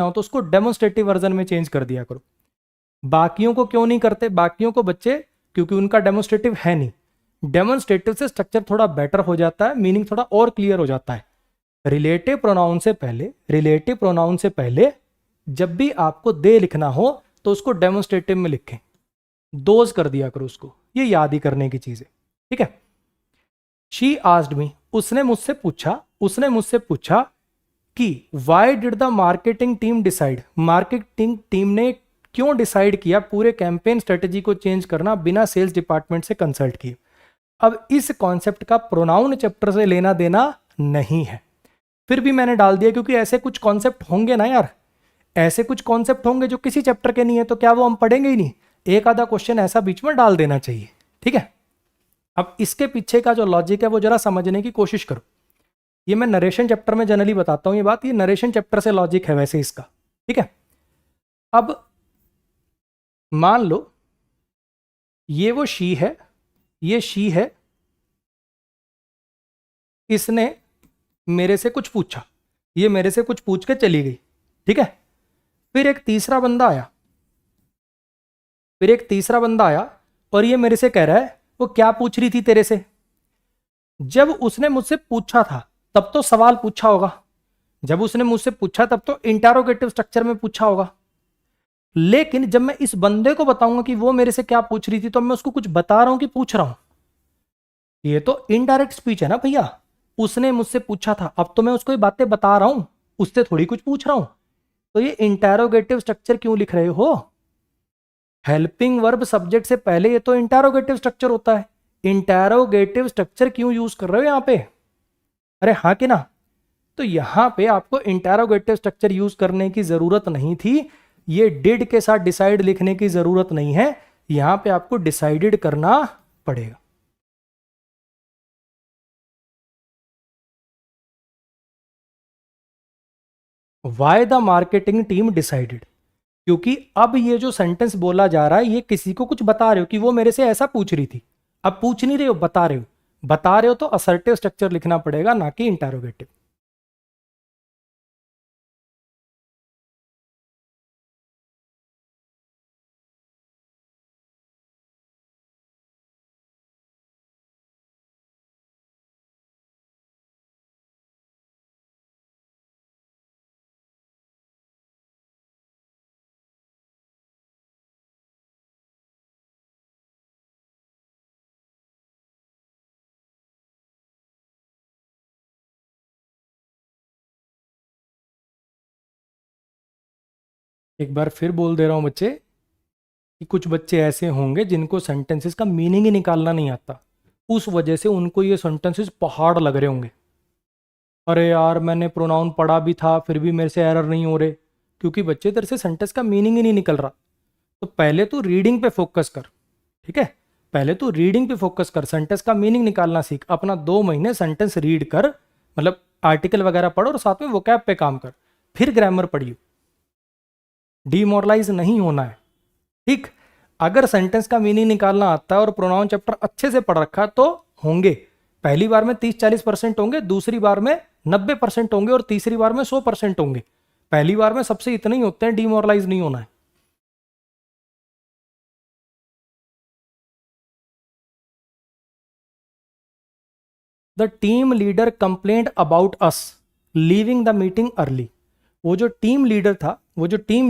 हो तो उसको डेमोन्स्ट्रेटिव वर्जन में चेंज कर दिया करो। बाकियों को क्यों नहीं करते? बाकियों को बच्चे क्योंकि उनका डेमोन्स्ट्रेटिव है नहीं। डेमोन्स्ट्रेटिव से स्ट्रक्चर थोड़ा बेटर हो जाता है, मीनिंग थोड़ा और क्लियर हो जाता है। रिलेटिव प्रोनाउन से पहले जब भी आपको दे लिखना हो तो उसको डेमोन्स्ट्रेटिव में लिखें, दोज कर दिया करो उसको, ये याद ही करने की चीज है, ठीक है। शी आस्क्ड मी, उसने मुझसे पूछा कि why did the marketing team decide, marketing team ने क्यों डिसाइड किया पूरे कैंपेन स्ट्रेटेजी को चेंज करना बिना सेल्स डिपार्टमेंट से कंसल्ट किए। अब इस कॉन्सेप्ट का प्रोनाउन चैप्टर से लेना देना नहीं है, फिर भी मैंने डाल दिया क्योंकि ऐसे कुछ कॉन्सेप्ट होंगे ना यार, ऐसे कुछ कॉन्सेप्ट होंगे जो किसी चैप्टर के नहीं है, तो क्या वो हम पढ़ेंगे ही नहीं? एक आधा क्वेश्चन ऐसा बीच में डाल देना चाहिए, ठीक है। अब इसके पीछे का जो लॉजिक है वो जरा समझने की कोशिश करो। ये मैं नरेशन चैप्टर में जनरली बताता हूं ये बात, ये नरेशन चैप्टर से लॉजिक है वैसे इसका, ठीक है। अब मान लो ये वो शी है, ये शी है, इसने मेरे से कुछ पूछा, ये मेरे से कुछ पूछ के चली गई, ठीक है। फिर एक तीसरा बंदा आया और ये मेरे से कह रहा है वो क्या पूछ रही थी तेरे से। जब उसने मुझसे पूछा था तब तो सवाल पूछा होगा, जब उसने मुझसे पूछा तब तो इंटरोगेटिव स्ट्रक्चर में पूछा होगा, लेकिन जब मैं इस बंदे को बताऊंगा कि वो मेरे से क्या पूछ रही थी तो मैं उसको कुछ बता रहा हूं कि पूछ रहा हूं, ये तो इनडायरेक्ट स्पीच है ना भैया। उसने मुझसे पूछा था, अब तो मैं उसको ये बातें बता रहा हूं, उससे थोड़ी कुछ पूछ रहा हूं। तो ये इंटरोगेटिव स्ट्रक्चर क्यों लिख रहे हो? हेल्पिंग वर्ब सब्जेक्ट से पहले ये तो इंटरोगेटिव स्ट्रक्चर होता है, इंटरोगेटिव स्ट्रक्चर क्यों यूज कर रहे हो यहां पे? अरे हाँ कि ना? तो यहां पे आपको इंटरोगेटिव स्ट्रक्चर यूज करने की जरूरत नहीं थी, ये डिड के साथ डिसाइड लिखने की जरूरत नहीं है, यहां पे आपको डिसाइडेड करना पड़ेगा। Why the marketing team decided, क्योंकि अब ये जो सेंटेंस बोला जा रहा है ये किसी को कुछ बता रहे हो कि वो मेरे से ऐसा पूछ रही थी, अब पूछ नहीं रहे हो, बता रहे हो तो असर्टिव स्ट्रक्चर लिखना पड़ेगा, ना कि इंटरोगेटिव। एक बार फिर बोल दे रहा हूं बच्चे कि कुछ बच्चे ऐसे होंगे जिनको सेंटेंसेस का मीनिंग ही निकालना नहीं आता, उस वजह से उनको ये सेंटेंसेस पहाड़ लग रहे होंगे। अरे यार मैंने प्रोनाउन पढ़ा भी था फिर भी मेरे से एरर नहीं हो रहे, क्योंकि बच्चे तेरे से सेंटेंस का मीनिंग ही नहीं निकल रहा। तो पहले तू रीडिंग पे फोकस कर, ठीक है, पहले तू रीडिंग पे फोकस कर, सेंटेंस का मीनिंग निकालना सीख, अपना 2 महीने सेंटेंस रीड कर, मतलब आर्टिकल वगैरह पढ़ो और साथ में वोकैब पे काम कर, फिर ग्रामर पढ़ियो। डीमोरलाइज नहीं होना है, ठीक। अगर सेंटेंस का मीनिंग निकालना आता है और प्रोनाउन चैप्टर अच्छे से पढ़ रखा तो होंगे, पहली बार में 30-40% होंगे, दूसरी बार में 90% होंगे और तीसरी बार में 100% होंगे। पहली बार में सबसे इतने ही होते हैं, डीमोरलाइज नहीं होना है। The team leader complaint about us leaving the meeting early. वो जो टीम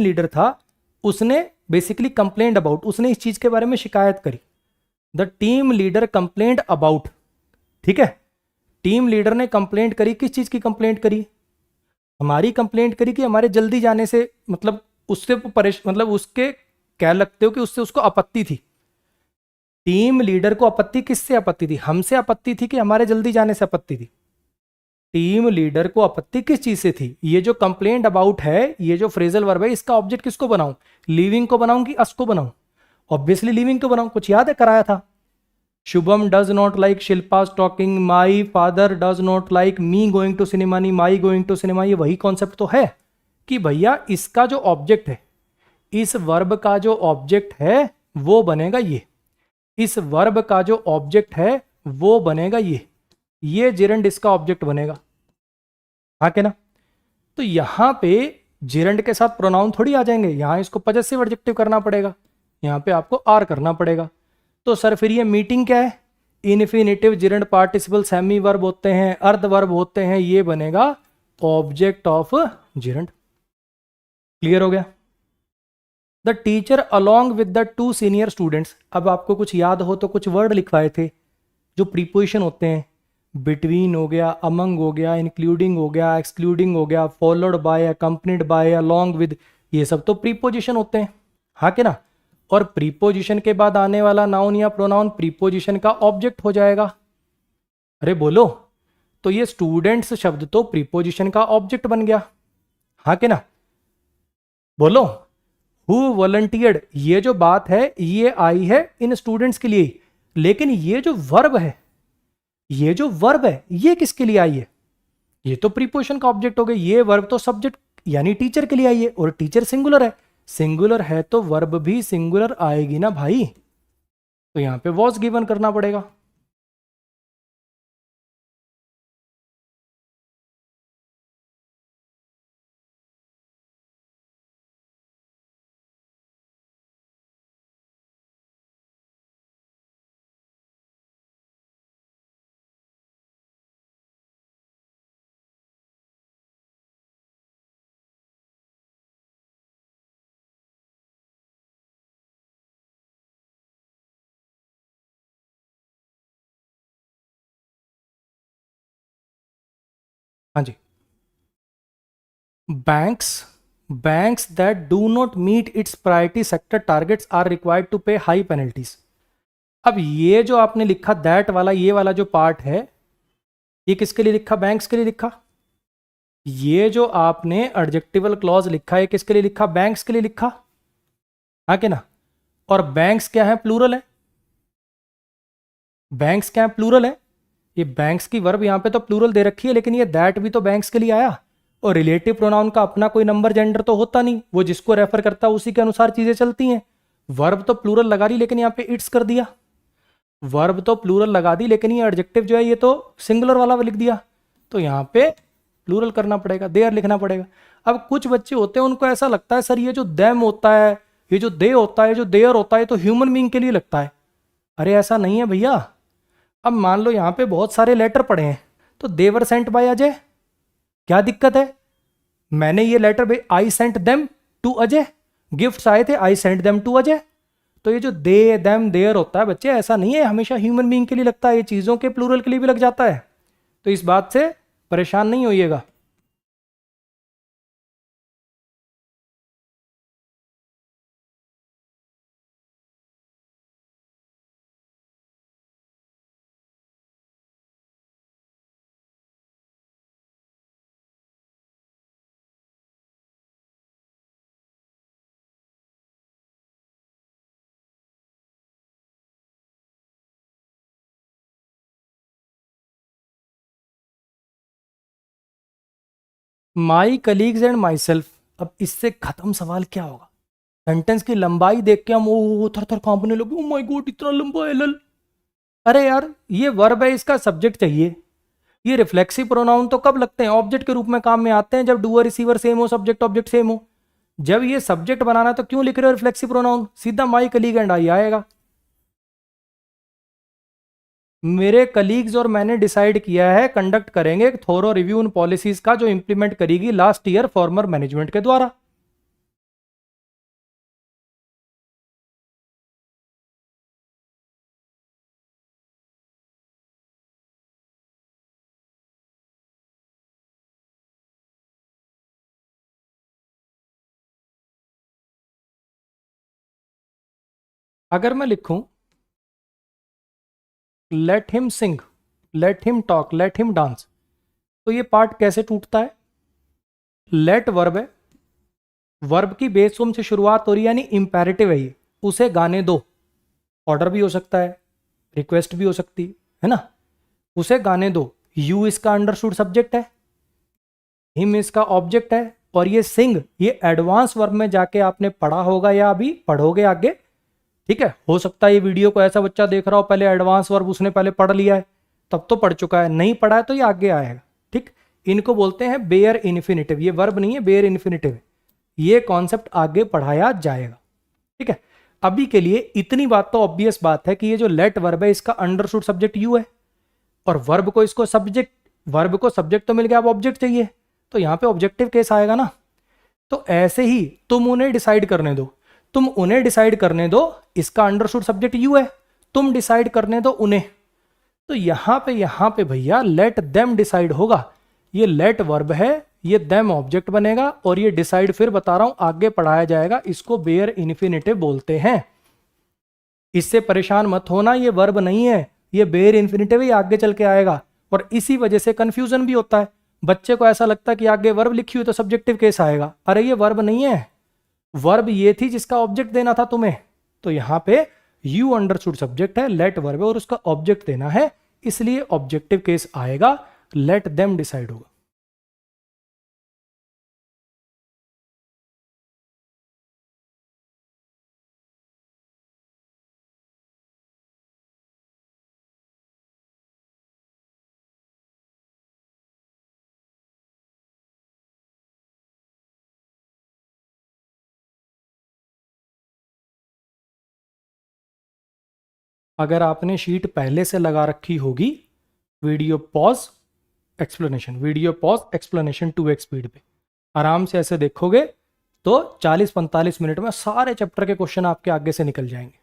लीडर था उसने बेसिकली कंप्लेंट अबाउट, उसने इस चीज के बारे में शिकायत करी। The team leader complaint about, ठीक है, टीम लीडर ने कंप्लेंट करी, किस चीज की कंप्लेंट करी? हमारी कंप्लेंट करी कि हमारे जल्दी जाने से, मतलब उससे मतलब उसके कह लगते हो कि उससे उसको आपत्ति थी। टीम लीडर को आपत्ति किससे आपत्ति थी? हमसे आपत्ति थी कि हमारे जल्दी जाने से आपत्ति थी? टीम लीडर को आपत्ति किस चीज से थी? ये जो कंप्लेंट अबाउट है, ये जो फ्रेजल वर्ब है, इसका ऑब्जेक्ट किसको बनाऊं? लिविंग को बनाऊं कि अस को बनाऊं? ऑब्वियसली लिविंग को बनाऊं, कुछ याद है कराया था। Shubham does not like Shilpa talking, my father does not like me going to cinema, नहीं माई गोइंग टू सिनेमा। ये वही कॉन्सेप्ट तो है कि भैया इसका जो ऑब्जेक्ट है, इस वर्ब का जो ऑब्जेक्ट है वो बनेगा ये, इस वर्ब का जो ऑब्जेक्ट है वो बनेगा ये जेरेंड इसका ऑब्जेक्ट बनेगा, हाँ के ना? तो यहां पे जिरंड के साथ प्रोनाउन थोड़ी आ जाएंगे, यहाँ इसको पजेसिव एडजेक्टिव करना पड़ेगा, यहाँ पे आपको आर करना पड़ेगा। तो सर फिर ये मीटिंग क्या है, infinitive gerund participle semi verb होते हैं, अर्ध वर्ब होते हैं, ये बनेगा ऑब्जेक्ट ऑफ जिरंड। क्लियर हो गया। The teacher along with the 2 senior students, अब आपको कुछ याद हो तो कुछ वर्ड लिखवाए थे जो प्रीपोजिशन होते हैं, बिटवीन हो गया, अमंग हो गया, इंक्लूडिंग हो गया, एक्सक्लूडिंग हो गया, followed by, accompanied by, along with, ये सब तो प्रीपोजिशन होते हैं, हाँ कि ना। और प्रीपोजिशन के बाद आने वाला नाउन या प्रोनाउन प्रीपोजिशन का ऑब्जेक्ट हो जाएगा। अरे बोलो, तो ये स्टूडेंट्स शब्द तो प्रीपोजिशन का ऑब्जेक्ट बन गया, हाँ कि ना। बोलो, हु वॉलंटियर्ड, ये जो बात है ये आई है इन स्टूडेंट्स के लिए, लेकिन ये जो वर्ब है, ये जो वर्ब है ये किसके लिए आई है, ये तो प्रीपोजिशन का ऑब्जेक्ट हो गया। ये वर्ब तो सब्जेक्ट यानी टीचर के लिए आई है, और टीचर सिंगुलर है, सिंगुलर है तो वर्ब भी सिंगुलर आएगी ना भाई, तो यहां पे वॉज गिवन करना पड़ेगा। हाँ जी, banks banks that do not meet its priority sector targets are required to pay high penalties. अब ये जो आपने लिखा दैट वाला, ये वाला जो पार्ट है, ये किसके लिए लिखा, बैंक्स के लिए लिखा। ये जो आपने एडजेक्टिवल क्लॉज लिखा है किसके लिए लिखा, बैंक्स के लिए लिखा, हाँ कि ना। और बैंक्स क्या है, प्लूरल है, बैंक्स क्या है, प्लूरल है। ये बैंक्स की वर्ब यहाँ पे तो प्लूरल दे रखी है, लेकिन ये दैट भी तो बैंक्स के लिए आया। और रिलेटिव प्रोनाउन का अपना कोई नंबर जेंडर तो होता नहीं, वो जिसको रेफर करता है उसी के अनुसार चीजें चलती हैं। वर्ब तो प्लूरल लगा दी, लेकिन यहाँ पे इट्स कर दिया। वर्ब तो प्लूरल लगा दी, लेकिन ये एडजेक्टिव जो है ये तो सिंगुलर वाला लिख दिया, तो यहाँ पे प्लूरल करना पड़ेगा, देयर लिखना पड़ेगा। अब कुछ बच्चे होते हैं उनको ऐसा लगता है सर ये जो देम होता है, ये जो दे होता है, जो देयर होता है, तो ह्यूमन बीइंग के लिए लगता है। अरे ऐसा नहीं है भैया। अब मान लो यहाँ पे बहुत सारे लेटर पड़े हैं, तो देवर सेंट बाय अजय, क्या दिक्कत है। मैंने ये लेटर भाई I sent them to Ajay, gifts आए थे I sent them to Ajay. तो ये जो दे देम देयर होता है बच्चे, ऐसा नहीं है हमेशा ह्यूमन बीइंग के लिए लगता है, ये चीज़ों के प्लूरल के लिए भी लग जाता है। तो इस बात से परेशान नहीं होइएगा। My colleagues and myself, अब इससे खत्म सवाल क्या होगा। सेंटेंस की लंबाई देख के हम ओ थर थर कांपने लगे, ओ माय गॉड इतना लंबा है लल। अरे यार ये वर्ब है, इसका सब्जेक्ट चाहिए। ये रिफ्लेक्सिव प्रोनाउन तो कब लगते हैं, ऑब्जेक्ट के रूप में काम में आते हैं, जब डूअर रिसीवर सेम हो, सब्जेक्ट ऑब्जेक्ट सेम हो। जब ये सब्जेक्ट बनाना तो क्यों लिख रहे हो रिफ्लेक्सिव प्रोनाउन, सीधा माई कलीग एंड आई आएगा। मेरे कलीग्स और मैंने डिसाइड किया है कंडक्ट करेंगे एक थोरो रिव्यू उन पॉलिसीज का जो इंप्लीमेंट करेगी लास्ट ईयर फॉर्मर मैनेजमेंट के द्वारा। अगर मैं लिखूं लेट हिम सिंग, let him talk, let him dance, तो ये पार्ट कैसे टूटता है। लेट वर्ब है, वर्ब की बेस फॉर्म से शुरुआत हो रही है, यानी इंपेरेटिव है ये, उसे गाने दो। ऑर्डर भी हो सकता है, रिक्वेस्ट भी हो सकती है ना। उसे गाने दो, यू इसका अंडरस्टूड सब्जेक्ट है, हिम इसका ऑब्जेक्ट है, और ये सिंग ये एडवांस वर्ब में जाके आपने पढ़ा होगा या अभी पढ़ोगे आगे। ठीक है, हो सकता है ये वीडियो को ऐसा बच्चा देख रहा हो पहले एडवांस वर्ब उसने पहले पढ़ लिया है, तब तो पढ़ चुका है, नहीं पढ़ा है तो ये आगे आएगा। ठीक, इनको बोलते हैं बेयर इन्फिनिटिव, ये वर्ब नहीं है बेयर इन्फिनिटिव है। ये कॉन्सेप्ट आगे पढ़ाया जाएगा। ठीक है, अभी के लिए इतनी बात तो ऑब्वियस बात है कि ये जो लेट वर्ब है इसका अंडरस्टूड सब्जेक्ट यू है, और वर्ब को इसको सब्जेक्ट, वर्ब को सब्जेक्ट तो मिल गया, अब ऑब्जेक्ट चाहिए, तो यहां पे ऑब्जेक्टिव केस आएगा ना। तो ऐसे ही तुम उन्हें डिसाइड करने दो, तुम उन्हें डिसाइड करने दो, इसका अंडरस्टूड सब्जेक्ट यू है, तुम डिसाइड करने दो उन्हें। तो यहां पे भैया लेट देम डिसाइड होगा, ये लेट वर्ब है, ये देम ऑब्जेक्ट बनेगा, और ये डिसाइड फिर बता रहा हूं आगे पढ़ाया जाएगा, इसको बेयर इन्फिनेटिव बोलते हैं। इससे परेशान मत होना, ये वर्ब नहीं है, ये बेयर इन्फिनेटिव ही आगे चल के आएगा, और इसी वजह से कंफ्यूजन भी होता है। बच्चे को ऐसा लगता है कि आगे वर्ब लिखी हुई तो सब्जेक्टिव केस आएगा, अरे ये वर्ब नहीं है, वर्ब ये थी जिसका ऑब्जेक्ट देना था तुम्हें। तो यहां पे यू अंडरस्टूड सब्जेक्ट है, लेट वर्ब है, और उसका ऑब्जेक्ट देना है, इसलिए ऑब्जेक्टिव केस आएगा, लेट देम डिसाइड होगा। अगर आपने शीट पहले से लगा रखी होगी, video pause explanation, video pause explanation 2x speed पे आराम से ऐसे देखोगे तो 40-45 मिनट में सारे चैप्टर के क्वेश्चन आपके आगे से निकल जाएंगे।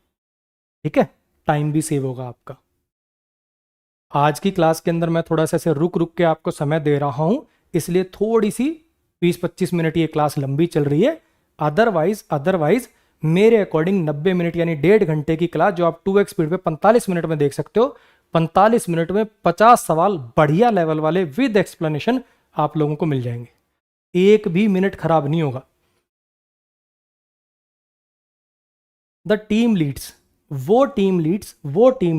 ठीक है, टाइम भी सेव होगा आपका। आज की क्लास के अंदर मैं थोड़ा सा ऐसे रुक रुक के आपको समय दे रहा हूं, इसलिए थोड़ी सी 20-25 मिनट ये क्लास लंबी चल रही है। अदरवाइज मेरे अकॉर्डिंग 90 मिनट यानी 1.5 घंटे की क्लास जो आप 2x स्पीड पे 45 मिनट में देख सकते हो, 45 मिनट में 50 सवाल बढ़िया लेवल वाले विद एक्सप्लेनेशन आप लोगों को मिल जाएंगे, एक भी मिनट खराब नहीं होगा। द टीम लीड्स, वो टीम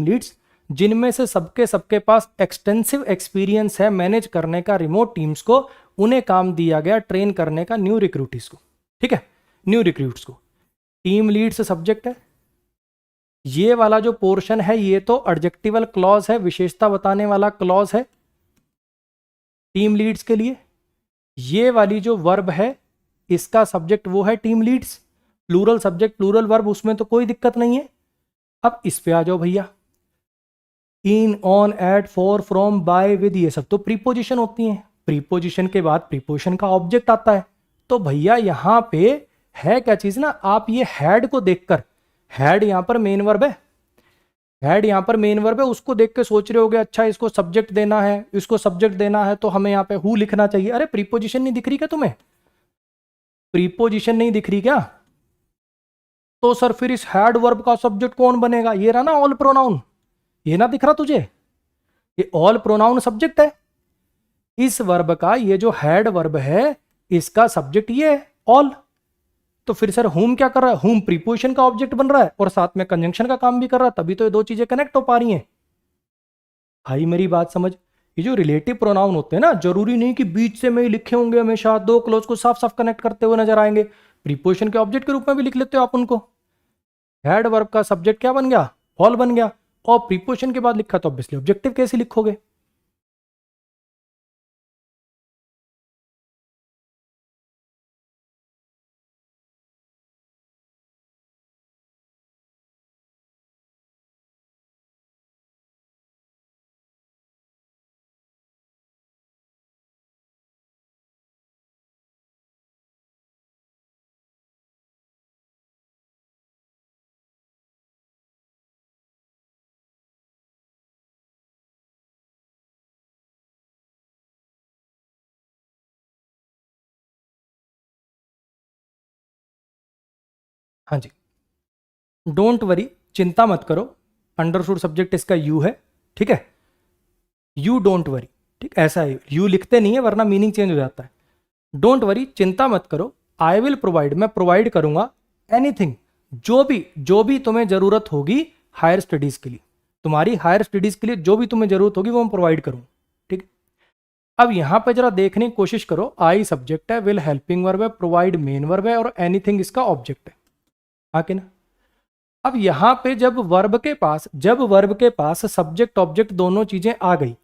लीड्स जिनमें से सबके पास एक्सटेंसिव एक्सपीरियंस है मैनेज करने का रिमोट टीम्स को, उन्हें काम दिया गया ट्रेन करने का न्यू रिक्रूटीज को। ठीक है, न्यू रिक्रूट्स को। टीम लीड्स सब्जेक्ट है, ये वाला जो पोर्शन है ये तो एडजेक्टिवल क्लॉज है, विशेषता बताने वाला क्लॉज है टीम लीड्स के लिए। ये वाली जो वर्ब है इसका सब्जेक्ट वो है team leads, plural subject plural verb, उसमें तो कोई दिक्कत नहीं है। अब इस पे आ जाओ भैया, in, on, at, for, from, by, with, ये सब तो प्रीपोजिशन होती हैं। प्रीपोजिशन के बाद प्रीपोजिशन का ऑब्जेक्ट आता है। तो भैया यहां पे है क्या चीज ना, आप ये हैड को देखकर, हैड यहां पर मेन वर्ब है, हैड यहां पर मेन वर्ब है, उसको देख के सोच रहे होगे अच्छा इसको सब्जेक्ट देना है, इसको सब्जेक्ट देना है तो हमें यहां पे हु लिखना चाहिए। अरे प्रीपोजिशन नहीं दिख रही क्या तुम्हें, प्रीपोजिशन नहीं दिख रही क्या? तो सर फिर इस हैड वर्ब का सब्जेक्ट कौन बनेगा? ये रहा ना ऑल प्रोनाउन, ये ना दिख रहा तुझे, ये ऑल प्रोनाउन सब्जेक्ट है। इस वर्ब का ये जो हैड वर्ब है इसका सब्जेक्ट ये है ऑल। तो फिर सर हुम क्या कर रहा है? हुम प्रीपोजिशन का ऑब्जेक्ट बन रहा है और साथ में कंजंक्शन का काम भी कर रहा है, तभी तो ये दो चीजें कनेक्ट हो पा रही हैं। भाई मेरी बात समझ, ये जो रिलेटिव प्रोनाउन होते हैं ना, जरूरी नहीं कि बीच से में ही लिखे होंगे, हमेशा दो क्लोज को साफ साफ कनेक्ट करते हुए नजर आएंगे, प्रीपोजिशन के ऑब्जेक्ट के रूप में भी लिख लेते हो आप उनको। हैड वर्ब का सब्जेक्ट क्या बन गया? ऑल बन गया, और प्रीपोजिशन के बाद लिखा तो ऑब्वियसली ऑब्जेक्टिव कैसे लिखोगे? हाँ जी, डोंट वरी, चिंता मत करो, अंडरस्टूड सब्जेक्ट इसका यू है। ठीक है, यू डोंट वरी, ठीक, ऐसा है, यू लिखते नहीं है वरना मीनिंग चेंज हो जाता है। डोंट वरी, चिंता मत करो, आई विल प्रोवाइड, मैं प्रोवाइड करूंगा एनीथिंग, जो भी तुम्हें जरूरत होगी हायर स्टडीज के लिए, तुम्हारी हायर स्टडीज के लिए जो भी तुम्हें जरूरत होगी वो मैं प्रोवाइड करूँ। ठीक है, अब यहां पे जरा देखने की कोशिश करो, आई सब्जेक्ट है, विल हेल्पिंग वर्ब है, प्रोवाइड मेन वर्ब है, और एनीथिंग इसका ऑब्जेक्ट है। हाँ कि ना? अब यहां पे जब वर्ब के पास सब्जेक्ट ऑब्जेक्ट दोनों चीजें आ गई,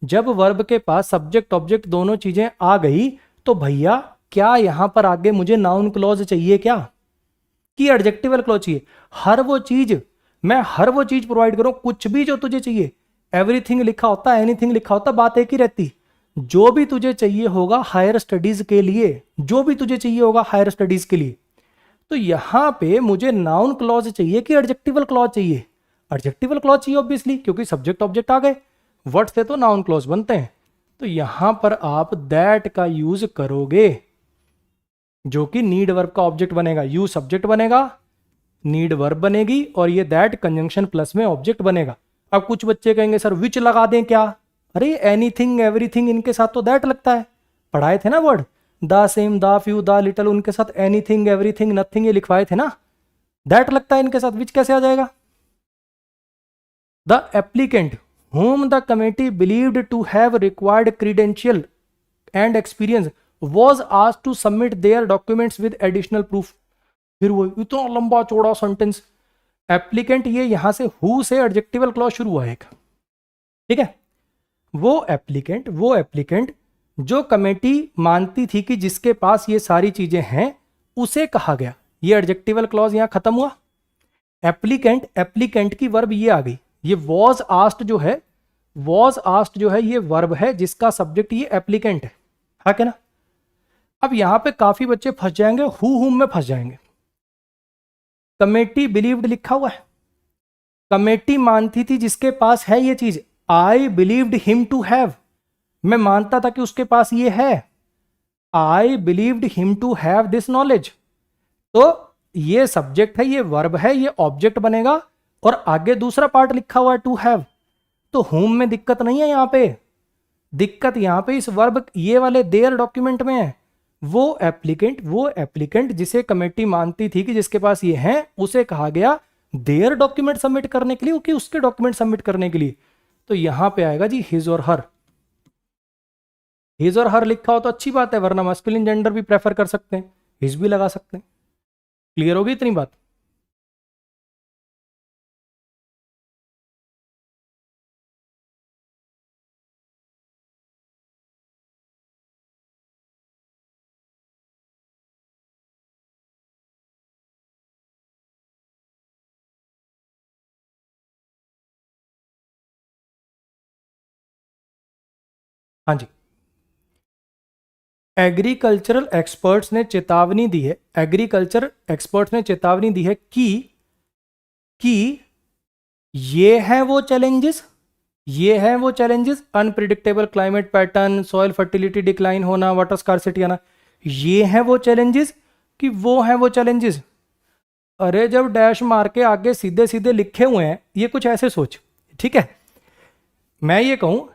जब वर्ब के पास सब्जेक्ट ऑब्जेक्ट दोनों चीजें आ गई, तो भैया क्या यहां पर आगे मुझे नाउन क्लॉज चाहिए क्या कि एडजेक्टिवल क्लॉज चाहिए? हर वो चीज प्रोवाइड करो, कुछ भी जो तुझे चाहिए, एवरीथिंग लिखा होता, एनीथिंग लिखा होता, बात एक ही रहती। जो भी तुझे चाहिए होगा हायर स्टडीज के लिए, जो भी तुझे चाहिए होगा हायर स्टडीज के लिए, तो यहां पे मुझे नाउन क्लॉज चाहिए कि एडजेक्टिवल क्लॉज चाहिए? एडजेक्टिवल क्लॉज चाहिए ऑब्वियसली, क्योंकि सब्जेक्ट ऑब्जेक्ट आ गए, वर्ड से तो नाउन क्लॉज बनते हैं। तो यहां पर आप दैट का यूज करोगे, जो कि नीड वर्ब का ऑब्जेक्ट बनेगा। यू सब्जेक्ट बनेगा, नीड वर्ब बनेगी, और ये दैट कंजंक्शन प्लस में ऑब्जेक्ट बनेगा। अब कुछ बच्चे कहेंगे सर विच लगा दें क्या? अरे एनीथिंग एवरीथिंग इनके साथ तो दैट लगता है, पढ़ाए थे ना word, the same, the few, the little, उनके साथ एनीथिंग एवरीथिंग नथिंग ये लिखवाए थे ना, दैट लगता है इनके साथ, विच कैसे आ जाएगा? The applicant whom the committee believed to have required credential and experience was asked to submit their documents with additional proof। फिर वो इतना लंबा चौड़ा सेंटेंस, एप्लीकेंट, ये यहां से हु से एडजेक्टिवल क्लॉज शुरू हुआ है एक, ठीक है। वो एप्लीकेंट जो कमेटी मानती थी कि जिसके पास ये सारी चीजें हैं उसे कहा गया, ये एडजेक्टिवल क्लॉज यहां खत्म हुआ। एप्लीकेंट की वर्ब ये आ गई, ये वॉज आस्क्ड जो है ये वर्ब है जिसका सब्जेक्ट ये एप्लीकेंट है, हाँ क्या ना। अब यहां पे काफी बच्चे फंस जाएंगे, हुम में फंस जाएंगे। कमेटी बिलीव्ड लिखा हुआ है, कमेटी मानती थी जिसके पास है ये चीज, I believed him to have, मैं मानता था कि उसके पास ये है, I believed him to have this knowledge. तो ये सब्जेक्ट है, ये वर्ब है, ये ऑब्जेक्ट बनेगा, और आगे दूसरा पार्ट लिखा हुआ है टू हैव। तो होम में दिक्कत नहीं है, यहां पे दिक्कत यहां पे इस वर्ब ये वाले देयर डॉक्यूमेंट में है। वो एप्लीकेंट जिसे कमेटी मानती थी कि जिसके पास ये है, उसे कहा गया देयर डॉक्यूमेंट सबमिट करने के लिए, कि उसके डॉक्यूमेंट सबमिट करने के लिए। तो यहां पे आएगा जी हिज और हर। हिज और हर लिखा हो तो अच्छी बात है, वरना मस्कुलिन जेंडर भी प्रेफर कर सकते हैं, हिज भी लगा सकते हैं। क्लियर होगी इतनी बात? हाँ जी, एग्रीकल्चर एक्सपर्ट्स ने चेतावनी दी है कि ये हैं वो challenges, unpredictable climate pattern, soil fertility decline होना, वाटर स्कार्सिटी आना, ये हैं वो चैलेंजेस कि वो हैं वो चैलेंजेस। अरे जब डैश मार के आगे सीधे सीधे लिखे हुए हैं, ये कुछ ऐसे सोच, ठीक है। मैं ये कहूं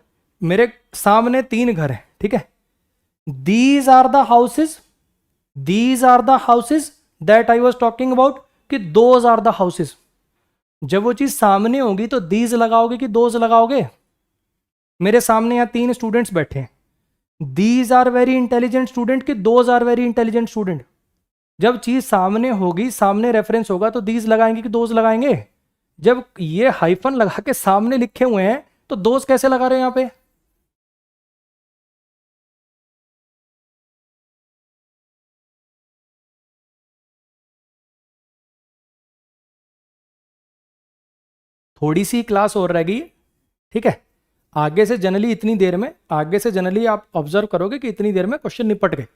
मेरे सामने 3 घर हैं, ठीक है, these are the houses that I was talking about, कि दोज आर द हाउसेज। जब वो चीज सामने होगी तो दीज लगाओगे कि दोज लगाओगे? मेरे सामने यहां 3 स्टूडेंट्स बैठे हैं, these are very intelligent student कि those are very intelligent student? जब चीज सामने होगी, सामने रेफरेंस होगा, तो दीज लगाएंगे कि दोज लगाएंगे? जब ये हाइफन लगा के सामने लिखे हुए हैं तो दोज कैसे लगा रहे हैं यहां पे? थोड़ी सी क्लास और रह गई, ठीक है। आगे से जनरली आप ऑब्जर्व करोगे कि इतनी देर में क्वेश्चन निपट गए।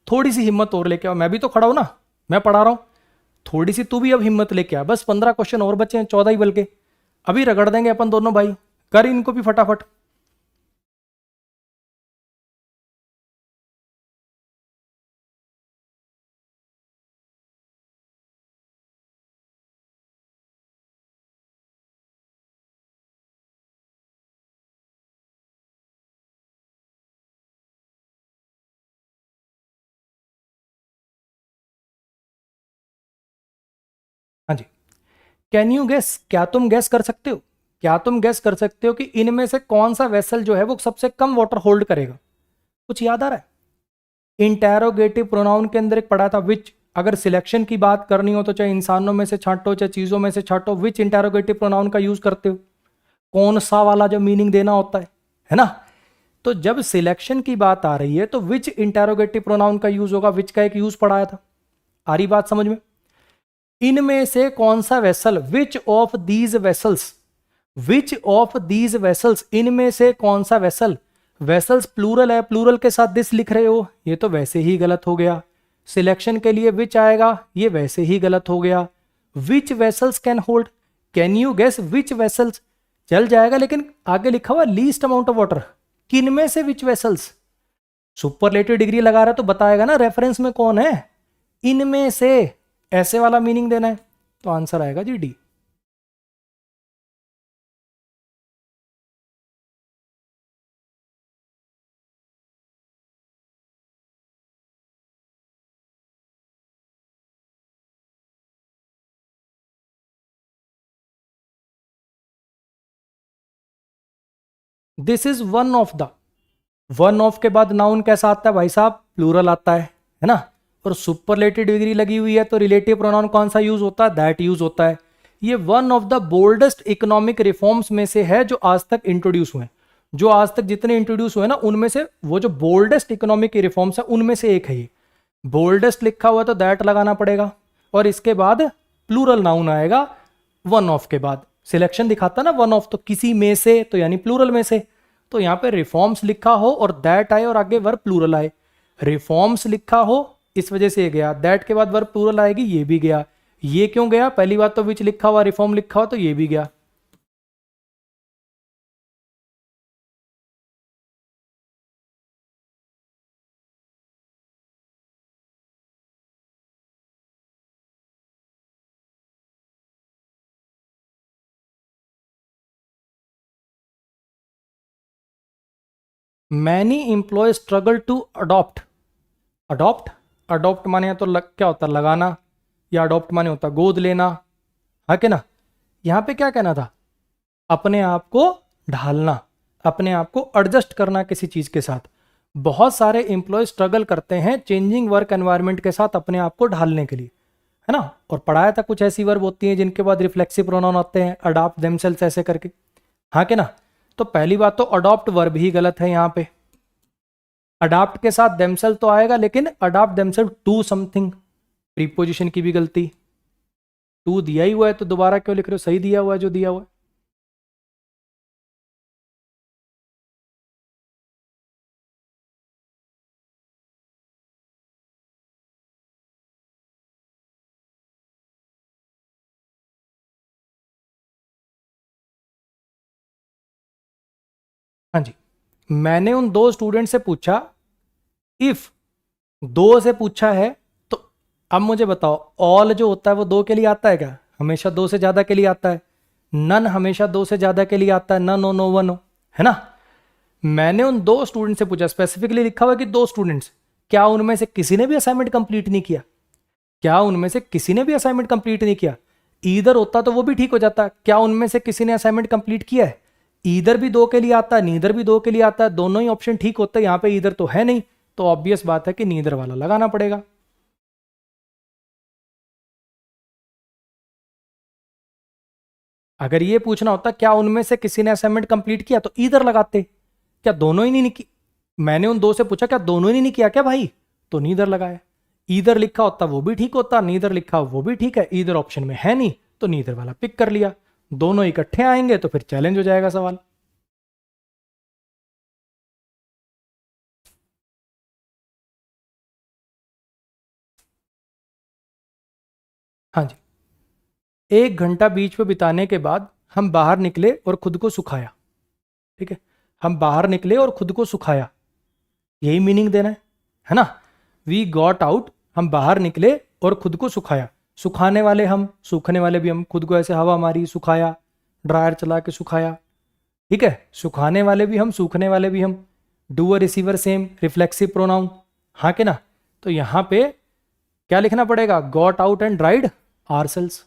थोड़ी सी हिम्मत और लेके आओ, मैं भी तो खड़ा हूं ना, मैं पढ़ा रहा हूं, थोड़ी सी तू भी अब हिम्मत लेके आ। बस 15 क्वेश्चन और बचे हैं, 14 ही बल्कि, अभी रगड़ देंगे अपन दोनों भाई। कर इनको भी फटाफट। हाँ जी, कैन यू गेस, क्या तुम गेस कर सकते हो कि इनमें से कौन सा वेसल जो है वो सबसे कम वाटर होल्ड करेगा? कुछ याद आ रहा है? इंटेरोगेटिव प्रोनाउन के अंदर एक पढ़ा था विच, अगर सिलेक्शन की बात करनी हो तो चाहे इंसानों में से छांटो चाहे चीजों में से छांटो, विच इंटेरोगेटिव प्रोनाउन का यूज करते हो? कौन सा वाला जो मीनिंग देना होता है ना। तो जब सिलेक्शन की बात आ रही है तो विच इंटेरोगेटिव प्रोनाउन का यूज होगा, विच का एक यूज पढ़ाया था, आ रही बात समझ में। इनमें से कौन सा vessel, which of these vessels, which of these vessels, इनमें से कौन सा वेसल, वेसल्स प्लूरल है, प्लूरल के साथ दिस लिख रहे हो, ये तो वैसे ही गलत हो गया। सिलेक्शन के लिए विच आएगा, ये वैसे ही गलत हो गया। Which vessels can hold, can you guess which vessels, चल जाएगा, लेकिन आगे लिखा हुआ लीस्ट अमाउंट ऑफ वाटर, किन में से विच वेसल्स, सुपरलेटिव डिग्री लगा रहा है तो बताएगा ना रेफरेंस में कौन है, इनमें से, ऐसे वाला मीनिंग देना है, तो आंसर आएगा G D. This is one of the, one of के बाद नाउन कैसा आता है भाई साहब, प्लूरल आता है ना, और सुपरलेटिव डिग्री लगी हुई है तो रिलेटिव प्रोनाउन कौन सा यूज होता है, दैट यूज होता है। ये one of the boldest economic reforms में से है जो आज तक इंट्रोड्यूस हुए, जो आज तक जितने इंट्रोड्यूस हुए ना उनमें से वो जो बोल्डेस्ट इकोनॉमिक रिफॉर्म्स है उनमें से एक है ये। बोल्डेस्ट लिखा हुआ तो दैट लगाना पड़ेगा, और इसके बाद प्लूरल नाउन आएगा वन ऑफ के बाद। सिलेक्शन दिखाता ना वन ऑफ, तो किसी में से, तो यानी प्लूरल में से, तो यहां पे रिफॉर्म्स लिखा हो और दैट आए और आगे वर्ब प्लूरल आए, रिफॉर्म्स लिखा हो इस वजह से ये गया, दैट के बाद वर्ब प्लूरल आएगी, ये भी गया। ये क्यों गया, पहली बात तो विच लिखा हुआ, रिफॉर्म लिखा हुआ, तो ये भी गया। Many employ struggle to adopt, adopt, adopt माने तो क्या होता है, लगाना, या अडॉप्ट माने होता गोद लेना, है कि ना। यहां पे क्या कहना था, अपने आप को ढालना, अपने आप को एडजस्ट करना किसी चीज के साथ। बहुत सारे एम्प्लॉय स्ट्रगल करते हैं चेंजिंग वर्क एनवायरनमेंट के साथ अपने आप को ढालने के लिए, है ना। और पढ़ाया था कुछ ऐसी वर्ब होती हैं जिनके बाद रिफ्लेक्सिव प्रोनाउन आते हैं, अडॉप्ट देमसेल्व्स ऐसे करके, हाँ के ना। तो पहली बात तो अडॉप्ट वर्ब ही गलत है यहाँ पे, अडॉप्ट के साथ देमसेल्फ तो आएगा लेकिन adopt themselves to something, preposition की भी गलती, टू दिया ही हुआ है तो दोबारा क्यों लिख रहे हो, सही दिया हुआ है जो दिया हुआ है। हाँ जी, मैंने उन दो स्टूडेंट से पूछा, इफ दो से पूछा है तो अब मुझे बताओ, ऑल जो होता है वो दो के लिए आता है क्या, हमेशा दो से ज्यादा के लिए आता है। नन हमेशा दो से ज्यादा के लिए आता है, नन हो नो वन हो, है ना। मैंने उन दो स्टूडेंट से पूछा, स्पेसिफिकली लिखा हुआ कि दो स्टूडेंट्स, क्या उनमें से किसी ने भी असाइनमेंट कंप्लीट नहीं किया, क्या उनमें से किसी ने भी असाइनमेंट कंप्लीट नहीं किया। ईदर होता तो वो भी ठीक हो जाता, क्या उनमें से किसी ने असाइनमेंट कंप्लीट किया है। ईदर भी दो के लिए आता है, नीदर भी दो के लिए आता है, दोनों ही ऑप्शन ठीक होता है, यहां पे ईदर तो है नहीं, तो ऑब्वियस बात है कि नीदर वाला लगाना पड़ेगा। अगर ये पूछना होता क्या उनमें से किसी ने असाइनमेंट कंप्लीट किया तो ईदर लगाते, क्या दोनों ही नहीं की, मैंने उन दो से पूछा क्या दोनों ही नहीं किया क्या भाई, तो नीदर लगाया। ईदर लिखा होता वो भी ठीक होता, नीदर लिखा वो भी ठीक है, ईदर ऑप्शन में है नहीं तो नीदर वाला पिक कर लिया। दोनों इकट्ठे आएंगे तो फिर चैलेंज हो जाएगा सवाल। हाँ जी, एक घंटा बीच पे बिताने के बाद हम बाहर निकले और खुद को सुखाया, ठीक है, हम बाहर निकले और खुद को सुखाया, यही मीनिंग देना है ना। वी गॉट आउट, हम बाहर निकले और खुद को सुखाया, सुखाने वाले हम, सूखने वाले भी हम, खुद को ऐसे हवा मारी सुखाया, ड्रायर चला के सुखाया, ठीक है, सुखाने वाले भी हम, सूखने वाले भी हम, doer receiver same, reflexive pronoun, हाँ के ना। तो यहां पे क्या लिखना पड़ेगा, गॉट आउट एंड ड्राइड आरसेल्स।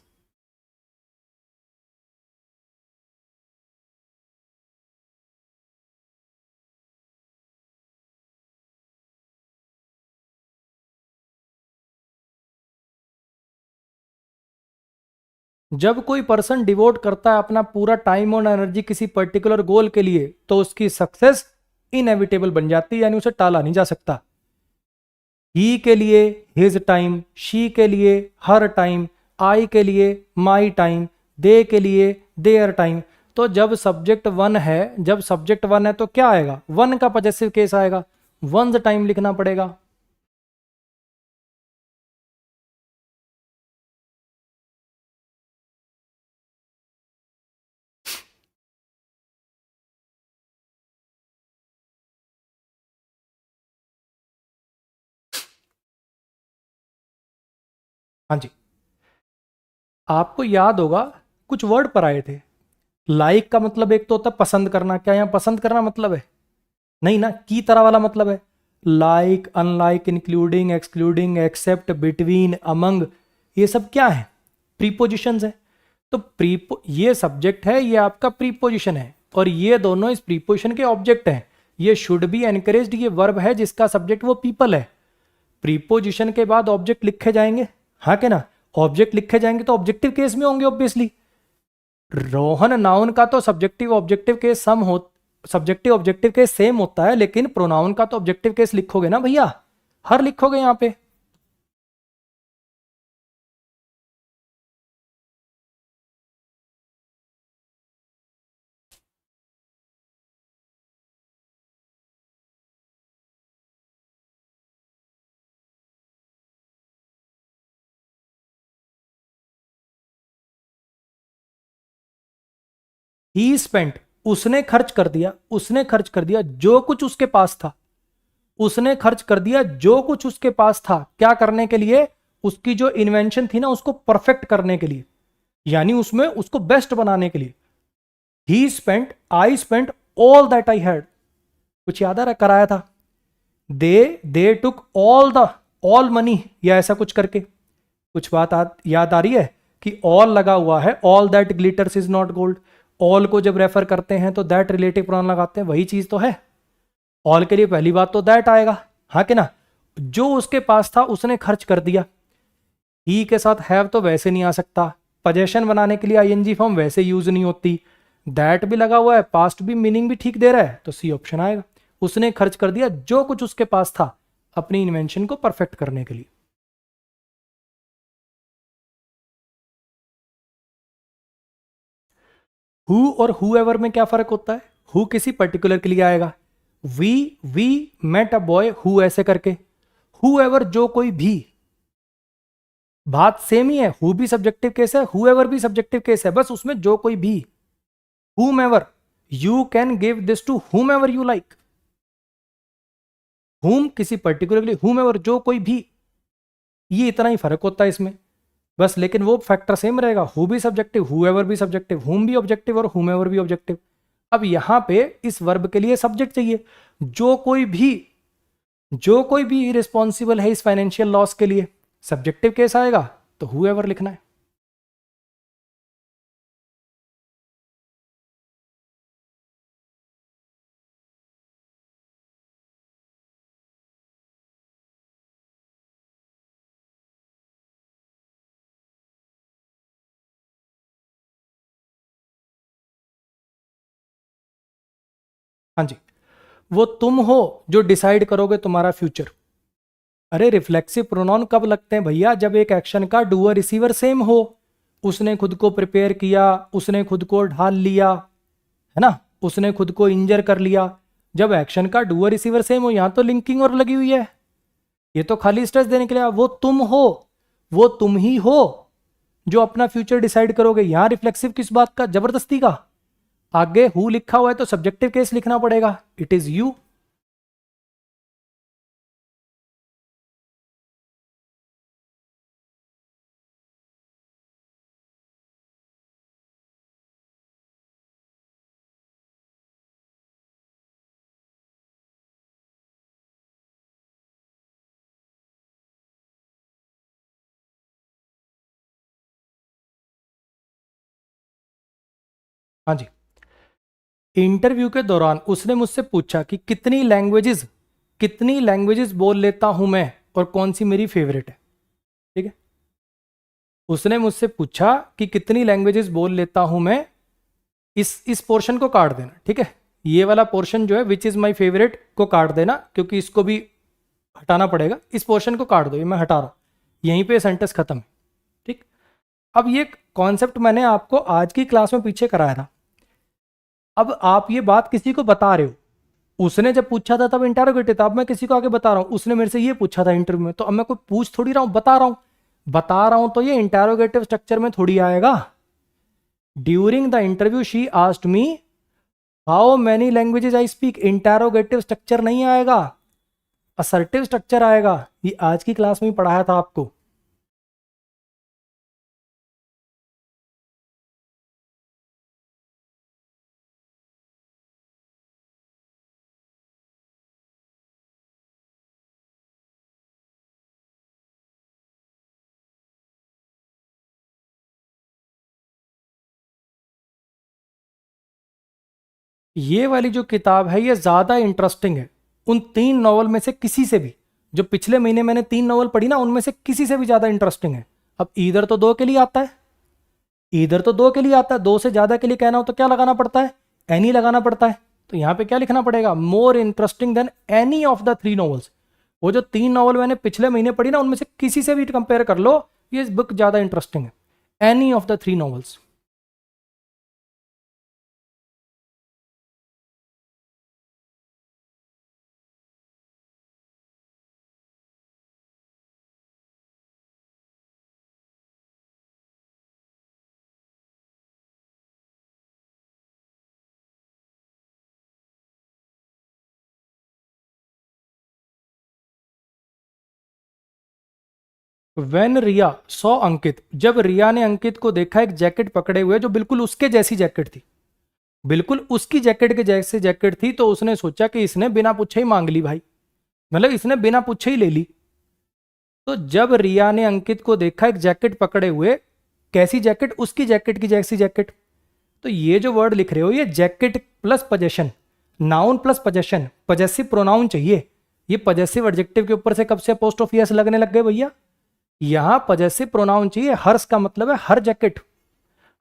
जब कोई पर्सन डिवोट करता है अपना पूरा टाइम और एनर्जी किसी पर्टिकुलर गोल के लिए तो उसकी सक्सेस इनएविटेबल बन जाती है, यानी उसे टाला नहीं जा सकता। ही के लिए हिज टाइम, शी के लिए हर टाइम, आई के लिए माई टाइम, दे के लिए देयर टाइम। तो जब सब्जेक्ट वन है, जब सब्जेक्ट वन है तो क्या आएगा, वन का पॉजेसिव केस आएगा, वन्स टाइम लिखना पड़ेगा। हाँ जी, आपको याद होगा कुछ वर्ड पर आए थे। लाइक का मतलब एक तो होता है पसंद करना, क्या यहाँ पसंद करना मतलब है, नहीं ना, की तरह वाला मतलब है। Like, unlike, including, excluding, except, between, among, ये सब क्या है, प्रीपोजिशंस है। तो ये सब्जेक्ट है, ये आपका प्रीपोजिशन है, और ये दोनों इस प्रीपोजिशन के ऑब्जेक्ट हैं। ये शुड बी एनकरेज्ड, ये वर्ब है जिसका सब्जेक्ट वो पीपल है। प्रीपोजिशन के बाद ऑब्जेक्ट लिखे जाएंगे, हाँ के ना, ऑब्जेक्ट लिखे जाएंगे तो ऑब्जेक्टिव केस में होंगे ऑब्वियसली। रोहन नाउन का तो subjective objective case subjective objective case same होता है, लेकिन प्रोनाउन का तो ऑब्जेक्टिव केस लिखोगे ना भैया, हर लिखोगे यहां पे। ही स्पेंट, उसने खर्च कर दिया, उसने खर्च कर दिया जो कुछ उसके पास था, उसने खर्च कर दिया जो कुछ उसके पास था, क्या करने के लिए, उसकी जो इन्वेंशन थी ना उसको परफेक्ट करने के लिए, यानी उसमें उसको बेस्ट बनाने के लिए। ही spent, I spent all that I had, कुछ याद आ रहा, कराया था। दे टुक ऑल मनी, या ऐसा कुछ करके कुछ बात याद आ रही है कि ऑल लगा हुआ है, all that glitters is not gold. All को जब रेफर करते हैं तो दैट रिलेटिव प्रोनाउन लगाते हैं, वही चीज तो है। ऑल के लिए पहली बात तो दैट आएगा, हाँ कि ना। जो उसके पास था उसने खर्च कर दिया। ही के साथ हैव तो वैसे नहीं आ सकता, पोजेशन बनाने के लिए आईएनजी फॉर्म वैसे यूज नहीं होती। दैट भी लगा हुआ है, पास्ट भी मीनिंग भी ठीक दे रहा है, तो सी ऑप्शन आएगा। उसने खर्च कर दिया जो कुछ उसके पास था अपनी इन्वेंशन को परफेक्ट करने के लिए। हु और हुएवर में क्या फर्क होता है, हु किसी पर्टिकुलर के लिए आएगा, we met a boy who ऐसे करके, हुएवर जो कोई भी, बात सेम ही है, हु भी सब्जेक्टिव केस है, हुएवर भी सब्जेक्टिव केस है, बस उसमें जो कोई भी। whomever, you can give this to whomever you like, whom किसी पर्टिकुलरली, whomever जो कोई भी, ये इतना ही फर्क होता है इसमें बस, लेकिन वो फैक्टर सेम रहेगा, हु भी सब्जेक्टिव, हुएवर भी सब्जेक्टिव, हुम भी ऑब्जेक्टिव और whomever भी ऑब्जेक्टिव। अब यहां पे इस वर्ब के लिए सब्जेक्ट चाहिए, जो कोई भी, जो कोई भी रिस्पॉन्सिबल है इस फाइनेंशियल लॉस के लिए, सब्जेक्टिव केस आएगा तो हुएवर लिखना है। हाँ जी, वो तुम हो जो डिसाइड करोगे तुम्हारा फ्यूचर। अरे रिफ्लेक्सिव प्रोनाउन कब लगते हैं भैया, जब एक एक्शन का डूअर रिसीवर सेम हो, उसने खुद को प्रिपेयर किया, उसने खुद को ढाल लिया, है ना, उसने खुद को इंजर कर लिया। जब एक्शन का डूअर रिसीवर सेम हो, यहां तो लिंकिंग और लगी हुई है, ये तो खाली स्ट्रेस देने के लिए, वो तुम हो, वो तुम ही हो जो अपना फ्यूचर डिसाइड करोगे। यहां रिफ्लेक्सिव किस बात का, जबरदस्ती का। आगे हु लिखा हुआ है तो सब्जेक्टिव केस लिखना पड़ेगा, इट इज यू। हाँ जी, इंटरव्यू के दौरान उसने मुझसे पूछा कि कितनी लैंग्वेजेस बोल लेता हूं मैं और कौन सी मेरी फेवरेट है। ठीक है, उसने मुझसे पूछा कि कितनी लैंग्वेजेस बोल लेता हूं मैं, इस पोर्शन को काट देना, ठीक है। ये वाला पोर्शन जो है विच इज़ माई फेवरेट को काट देना, क्योंकि इसको भी हटाना पड़ेगा। इस पोर्शन को काट दो, ये मैं हटा रहा हूँ, यहीं पे सेंटेंस खत्म है। ठीक, अब ये कॉन्सेप्ट मैंने आपको आज की क्लास में पीछे कराया था। अब आप ये बात किसी को बता रहे हो, उसने जब पूछा था तब इंटरोगेटिव था, अब मैं किसी को आगे बता रहा हूं, उसने मेरे से ये पूछा था इंटरव्यू में, तो अब मैं कोई पूछ थोड़ी रहा हूं, बता रहा हूं तो ये इंटरोगेटिव स्ट्रक्चर में थोड़ी आएगा। During the interview she asked me how many languages I speak, interrogative structure नहीं आएगा, असर्टिव स्ट्रक्चर आएगा। ये आज की क्लास में ही पढ़ाया था आपको। ये वाली जो किताब है ये ज़्यादा इंटरेस्टिंग है उन 3 नॉवल में से किसी से भी। जो पिछले महीने मैंने 3 नॉवल पढ़ी ना, उनमें से किसी से भी ज़्यादा इंटरेस्टिंग है। अब इधर तो 2 के लिए आता है, इधर तो 2 के लिए आता है, 2 से ज़्यादा के लिए कहना हो तो क्या लगाना पड़ता है, एनी लगाना पड़ता है। तो यहाँ पे क्या लिखना पड़ेगा, more interesting than any of the 3 novels. वो जो 3 नॉवल मैंने पिछले महीने पढ़ी ना, उनमें से किसी से भी कंपेयर कर लो, ये बुक ज़्यादा इंटरेस्टिंग है, any of the 3 novels. When Riya saw Ankit, जब रिया ने अंकित को देखा एक जैकेट पकड़े हुए जो बिल्कुल उसके जैसी जैकेट थी, बिल्कुल उसकी जैकेट के जैसे जैकेट थी, तो उसने सोचा कि इसने बिना पूछे ही मांग ली भाई, मतलब इसने बिना पूछे ही ले ली। तो जब रिया ने अंकित को देखा एक जैकेट पकड़े हुए, कैसी जैकेट, उसकी जैकेट की जैसी जैकेट। तो ये जो वर्ड लिख रहे हो ये jacket plus possession, noun plus possession, possessive pronoun चाहिए। ये पजेसिव एडजेक्टिव के ऊपर से कब से अपोस्ट्रोफी एस लगने लग गए भैया, यहां पजेसिव प्रोनाउन चाहिए। हर्ष का मतलब है हर जैकेट,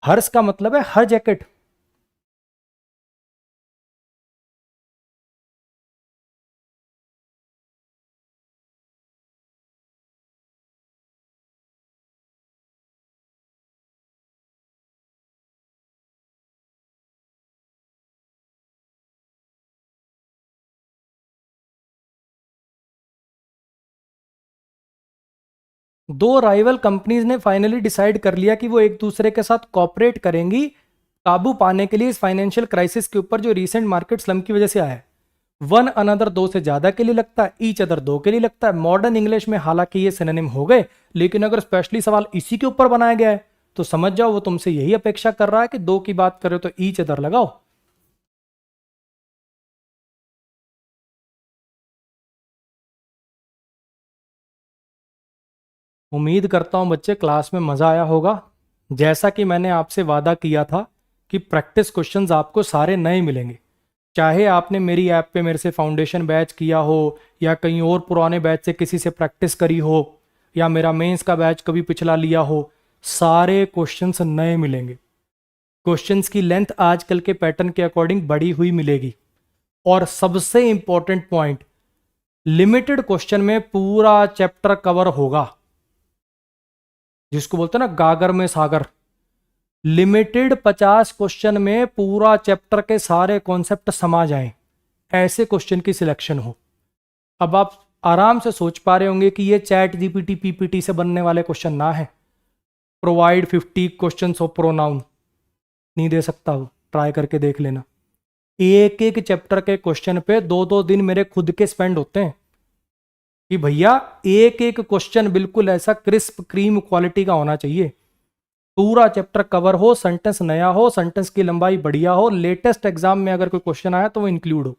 हर्ष का मतलब है हर जैकेट। दो राइवल कंपनीज ने फाइनली डिसाइड कर लिया कि वो एक दूसरे के साथ कॉपरेट करेंगी काबू पाने के लिए इस फाइनेंशियल क्राइसिस के ऊपर जो रीसेंट मार्केट स्लम की वजह से आया है। वन अनदर 2 से ज्यादा के लिए लगता है, ईच अदर 2 के लिए लगता है। मॉडर्न इंग्लिश में हालांकि ये सिनोनिम हो गए, लेकिन अगर स्पेशली सवाल इसी के ऊपर बनाया गया है तो समझ जाओ वो तुमसे यही अपेक्षा कर रहा है कि 2 की बात करो तो ईच अदर लगाओ। उम्मीद करता हूं बच्चे क्लास में मजा आया होगा। जैसा कि मैंने आपसे वादा किया था कि प्रैक्टिस क्वेश्चंस आपको सारे नए मिलेंगे, चाहे आपने मेरी ऐप पे मेरे से फाउंडेशन बैच किया हो या कहीं और पुराने बैच से किसी से प्रैक्टिस करी हो या मेरा मेंस का बैच कभी पिछला लिया हो, सारे क्वेश्चंस नए मिलेंगे। क्वेश्चंस की लेंथ आजकल के पैटर्न के अकॉर्डिंग बढ़ी हुई मिलेगी। और सबसे इंपॉर्टेंट पॉइंट, लिमिटेड क्वेश्चन में पूरा चैप्टर कवर होगा, जिसको बोलते हैं ना गागर में सागर। लिमिटेड 50 क्वेश्चन में पूरा चैप्टर के सारे कॉन्सेप्ट समा जाएं, ऐसे क्वेश्चन की सिलेक्शन हो। अब आप आराम से सोच पा रहे होंगे कि ये चैट जीपीटी पीपीटी से बनने वाले क्वेश्चन ना है। प्रोवाइड 50 क्वेश्चन ऑफ प्रोनाउन नहीं दे सकता, वो ट्राई करके देख लेना। एक एक चैप्टर के क्वेश्चन पे 2-2 दिन मेरे खुद के स्पेंड होते हैं कि भैया एक एक क्वेश्चन बिल्कुल ऐसा क्रिस्प क्रीम क्वालिटी का होना चाहिए, पूरा चैप्टर कवर हो, सेंटेंस नया हो, सेंटेंस की लंबाई बढ़िया हो, लेटेस्ट एग्जाम में अगर कोई क्वेश्चन आया तो वो इंक्लूड हो।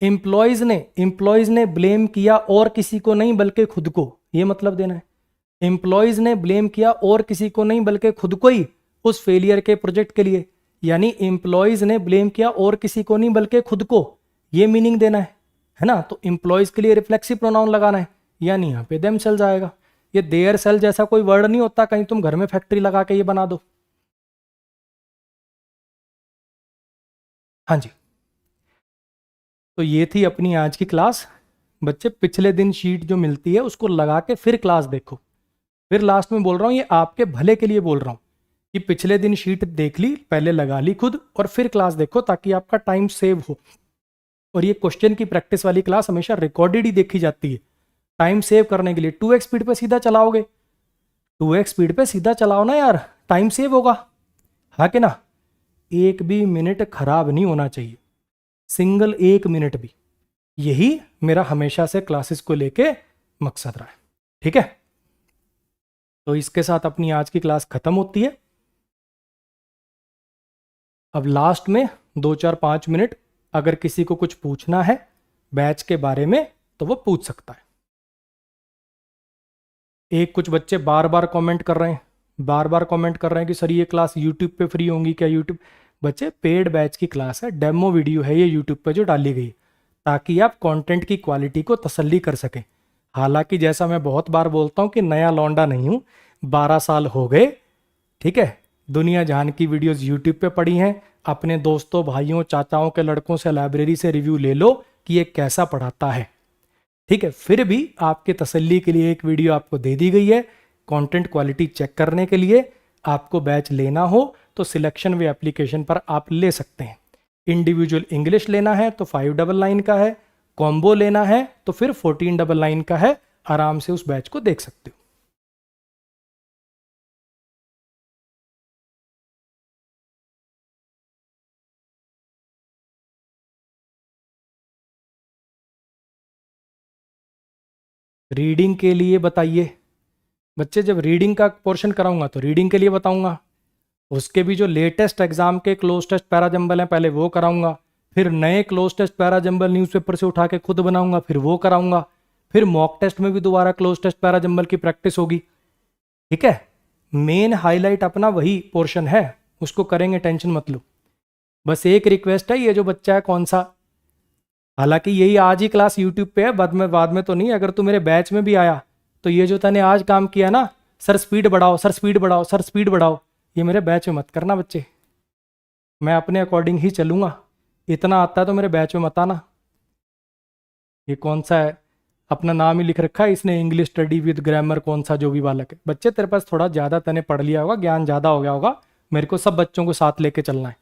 एम्प्लॉयज ने ब्लेम किया और किसी को नहीं बल्कि खुद को, ये मतलब देना है। एम्प्लॉयज ने ब्लेम किया और किसी को नहीं बल्कि खुद को ही उस फेलियर के प्रोजेक्ट के लिए, यानी एम्प्लॉयज ने ब्लेम किया और किसी को नहीं बल्कि खुद को, ये मीनिंग देना है ना। तो एम्प्लॉयज के लिए रिफ्लेक्सिव प्रोनाउन लगाना है, यानी यहाँ पे देम सेल्स आएगा। ये देयर सेल जैसा कोई वर्ड नहीं होता, कहीं तुम घर में फैक्ट्री लगा के ये बना दो। हाँ जी, तो ये थी अपनी आज की क्लास। बच्चे पिछले दिन शीट जो मिलती है उसको लगा के फिर क्लास देखो। फिर लास्ट में बोल रहा हूँ, ये आपके भले के लिए बोल रहा हूँ कि पिछले दिन शीट देख ली, पहले लगा ली खुद और फिर क्लास देखो, ताकि आपका टाइम सेव हो। और ये क्वेश्चन की प्रैक्टिस वाली क्लास हमेशा रिकॉर्डेड ही देखी जाती है टाइम सेव करने के लिए। 2x स्पीड पे सीधा चलाओगे, 2x स्पीड पे सीधा चलाओ ना यार, टाइम सेव होगा, हाँ कि ना। एक भी मिनट खराब नहीं होना चाहिए, सिंगल एक मिनट भी। यही मेरा हमेशा से क्लासेस को लेके मकसद रहा है, ठीक है। तो इसके साथ अपनी आज की क्लास खत्म होती है। अब लास्ट में 2-4-5 मिनट अगर किसी को कुछ पूछना है बैच के बारे में तो वो पूछ सकता है। एक कुछ बच्चे बार बार कमेंट कर रहे हैं कि सर ये क्लास यूट्यूब पे फ्री होंगी क्या। यूट्यूब बच्चे पेड बैच की क्लास है, डेमो वीडियो है ये यूट्यूब पे जो डाली गई, ताकि आप कंटेंट की क्वालिटी को तसल्ली कर सकें। हालांकि जैसा मैं बहुत बार बोलता हूँ कि नया लौंडा नहीं हूँ, 12 साल हो गए, ठीक है। दुनिया जहान की वीडियोस यूट्यूब पे पड़ी हैं, अपने दोस्तों भाइयों चाचाओं के लड़कों से लाइब्रेरी से रिव्यू ले लो कि ये कैसा पढ़ाता है, ठीक है। फिर भी आपके तसल्ली के लिए एक वीडियो आपको दे दी गई है कंटेंट क्वालिटी चेक करने के लिए। आपको बैच लेना हो तो सिलेक्शन वे एप्लीकेशन पर आप ले सकते हैं। इंडिविजुअल इंग्लिश लेना है तो 599 का है, कॉम्बो लेना है तो फिर 1499 का है। आराम से उस बैच को देख सकते हो। रीडिंग के लिए बताइए बच्चे, जब रीडिंग का पोर्शन कराऊंगा तो रीडिंग के लिए बताऊंगा, उसके भी जो लेटेस्ट एग्जाम के क्लोज टेस्ट पैराजंबल हैं पहले वो कराऊंगा, फिर नए क्लोज टेस्ट पैराजंबल न्यूज़पेपर से उठा के खुद बनाऊंगा फिर वो कराऊंगा, फिर मॉक टेस्ट में भी दोबारा क्लोज टेस्ट पैराजंबल की प्रैक्टिस होगी, ठीक है। मेन हाईलाइट अपना वही पोर्शन है, उसको करेंगे, टेंशन मत लो। बस एक रिक्वेस्ट है, ये जो बच्चा है कौन सा, हालांकि यही आज ही क्लास यूट्यूब पे है, बाद में तो नहीं। अगर तू मेरे बैच में भी आया तो ये जो तूने आज काम किया ना, सर स्पीड बढ़ाओ सर स्पीड बढ़ाओ सर स्पीड बढ़ाओ, ये मेरे बैच में मत करना बच्चे। मैं अपने अकॉर्डिंग ही चलूँगा, इतना आता है तो मेरे बैच में मत आना। ये कौन सा है, अपना नाम ही लिख रखा है इसने, इंग्लिश स्टडी विद ग्रामर कौन सा जो भी बालक है। बच्चे तेरे पास थोड़ा ज़्यादा तने पढ़ लिया होगा, ज्ञान ज़्यादा हो गया होगा, मेरे को सब बच्चों को साथ लेके चलना है।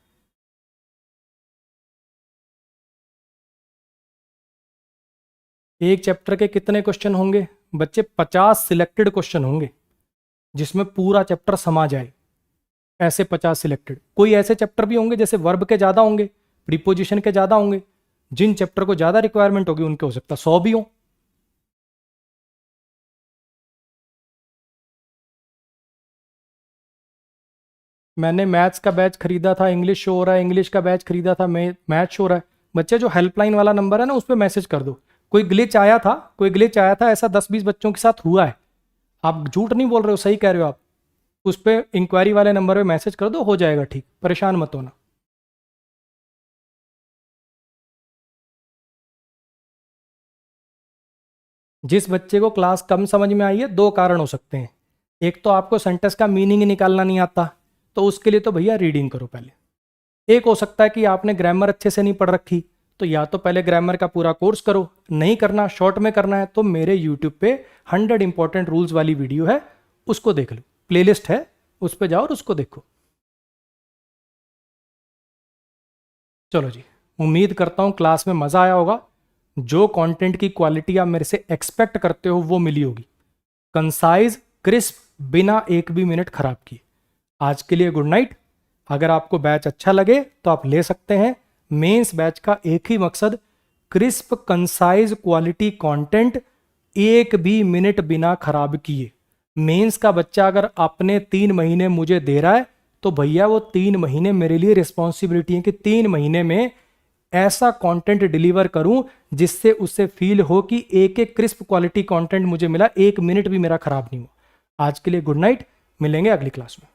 एक चैप्टर के कितने क्वेश्चन होंगे बच्चे? 50 सिलेक्टेड क्वेश्चन होंगे जिसमें पूरा चैप्टर समा जाए, ऐसे 50 सिलेक्टेड। कोई ऐसे चैप्टर भी होंगे जैसे वर्ब के ज़्यादा होंगे, प्रीपोजिशन के ज़्यादा होंगे, जिन चैप्टर को ज़्यादा रिक्वायरमेंट होगी उनके हो सकता 100 भी हो। मैंने मैथ्स का बैच खरीदा था, इंग्लिश शो हो रहा है, इंग्लिश का बैच खरीदा था, मैथ शो हो रहा है। बच्चे जो हेल्पलाइन वाला नंबर है ना उस पर मैसेज कर दो। कोई ग्लिच आया था, ऐसा 10-20 बच्चों के साथ हुआ है। आप झूठ नहीं बोल रहे हो, सही कह रहे हो आप। उस पर इंक्वायरी वाले नंबर पे मैसेज कर दो, हो जाएगा ठीक, परेशान मत होना। जिस बच्चे को क्लास कम समझ में आई है, 2 कारण हो सकते हैं। एक तो आपको सेंटेंस का मीनिंग निकालना नहीं आता, तो उसके लिए तो भैया रीडिंग करो पहले। एक हो सकता है कि आपने ग्रामर अच्छे से नहीं पढ़ रखी, तो या तो पहले ग्रामर का पूरा कोर्स करो, नहीं करना शॉर्ट में करना है तो मेरे यूट्यूब पे 100 इंपॉर्टेंट रूल्स वाली वीडियो है, उसको देख लो, प्लेलिस्ट है उस पर जाओ और उसको देखो। चलो जी, उम्मीद करता हूँ क्लास में मज़ा आया होगा। जो कंटेंट की क्वालिटी आप मेरे से एक्सपेक्ट करते हो वो मिली होगी, कंसाइज क्रिस्प, बिना एक भी मिनट खराब किए। आज के लिए गुड नाइट। अगर आपको बैच अच्छा लगे तो आप ले सकते हैं। मेंस बैच का एक ही मकसद, क्रिस्प कंसाइज क्वालिटी कंटेंट, एक भी मिनट बिना खराब किए। मेंस का बच्चा अगर अपने 3 महीने मुझे दे रहा है तो भैया वो 3 महीने मेरे लिए रिस्पॉन्सिबिलिटी है कि 3 महीने में ऐसा कंटेंट डिलीवर करूं जिससे उससे फील हो कि एक एक क्रिस्प क्वालिटी कंटेंट मुझे मिला, एक मिनट भी मेरा खराब नहीं हुआ। आज के लिए गुड नाइट, मिलेंगे अगली क्लास में।